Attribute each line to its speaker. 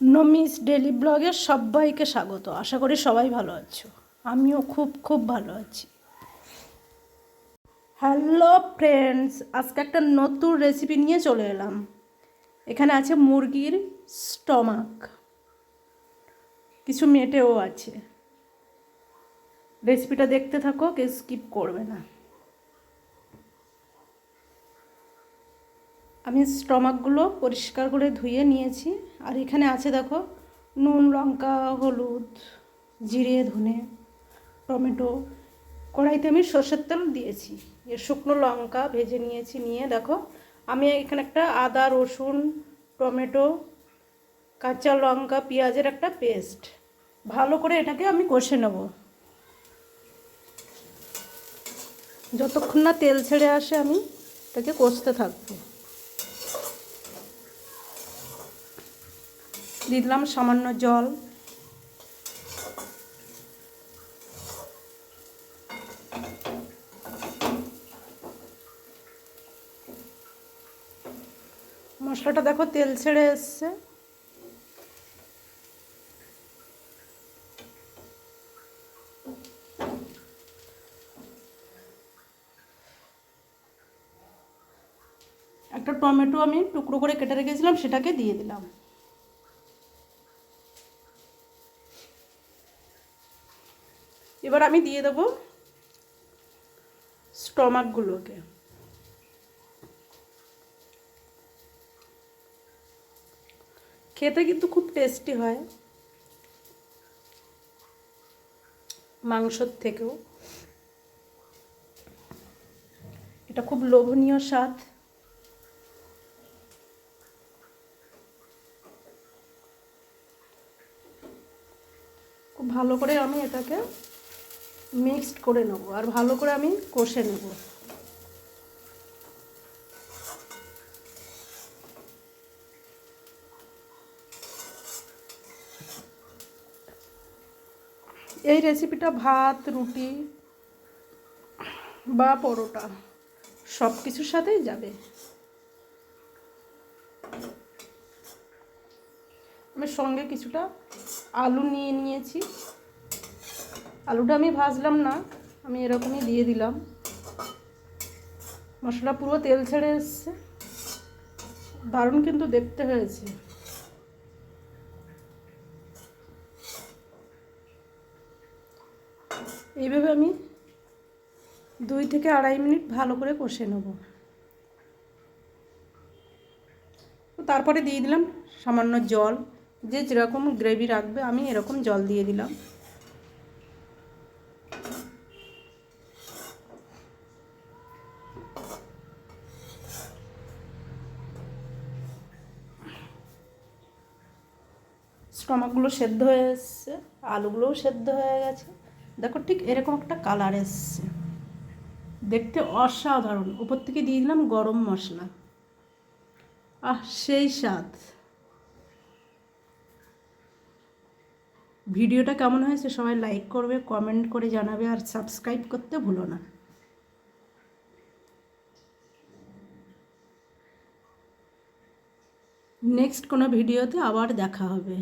Speaker 1: নমিস daily ব্লগে সবাইকে স্বাগত। আশা করি সবাই ভালো আছো, আমিও খুব খুব ভালো আছি। হ্যালো ফ্রেন্ডস, আজকে একটা নতুন রেসিপি নিয়ে চলে এলাম। এখানে আছে মুরগির স্টমাক, কিছু মেটেও আছে। রেসিপিটা দেখতে থাকো, কেউ স্কিপ করবে না। আমি স্টমাকগুলো পরিষ্কার করে ধুয়ে নিয়েছি। আর এখানে আছে দেখো, নুন, লঙ্কা, হলুদ, জিরে, ধনে, টমেটো। কড়াইতে আমি সর্ষের তেল দিয়েছি, শুকনো লঙ্কা ভেজে নিয়েছি। নিয়ে দেখো, আমি এখানে একটা আদা, রসুন, টমেটো, কাঁচা লঙ্কা, পেঁয়াজের একটা পেস্ট, ভালো করে এটাকে আমি কষে নেব। যতক্ষণ না তেল ছেড়ে আসে আমি এটাকে কষতে থাকবো। দিয়ে দিলাম সামান্য জল। মশলাটা দেখো তেল ছেড়ে এসছে। একটা টমেটো আমি টুকরো করে কেটে রেখেছিলাম, সেটাকে দিয়ে দিলাম। এবার আমি দিয়ে দেবো স্টমাকগুলোকে। খেতে কিন্তু খুব টেস্টি হয়, মাংসর থেকেও। এটা খুব লোভনীয় স্বাদ। খুব ভালো করে আমি এটাকে মিক্সড করে নেব, আর ভালো করে আমি কষে নেব। এই রেসিপিটা ভাত, রুটি বা পরোটা সব কিছুর সাথেই যাবে। আমি সঙ্গে কিছুটা আলু নিয়ে নিয়েছি। আলুটা আমি ভাজলাম না, আমি এরকমই দিয়ে দিলাম। মশলা পুরো তেল ছেড়ে এসছে, দারুণ কিন্তু দেখতে হয়েছে। এইভাবে আমি 2 থেকে 2.5 মিনিট ভালো করে কষে নেব। তারপরে দিয়ে দিলাম সামান্য জল। যে যেরকম গ্রেভি রাখবে, আমি এরকম জল দিয়ে দিলাম। স্টমাকগুলো সেদ্ধ হয়ে এসছে, আলুগুলোও সেদ্ধ হয়ে গেছে। দেখো ঠিক এরকম একটা কালার এসছে, দেখতে অসাধারণ। উপর থেকে দিয়ে দিলাম গরম মশলা। সেই স্বাদ। ভিডিওটা কেমন হয়েছে সবাই লাইক করবে, কমেন্ট করে জানাবে, আর সাবস্ক্রাইব করতে ভুলো না। নেক্সট কোনো ভিডিওতে আবার দেখা হবে।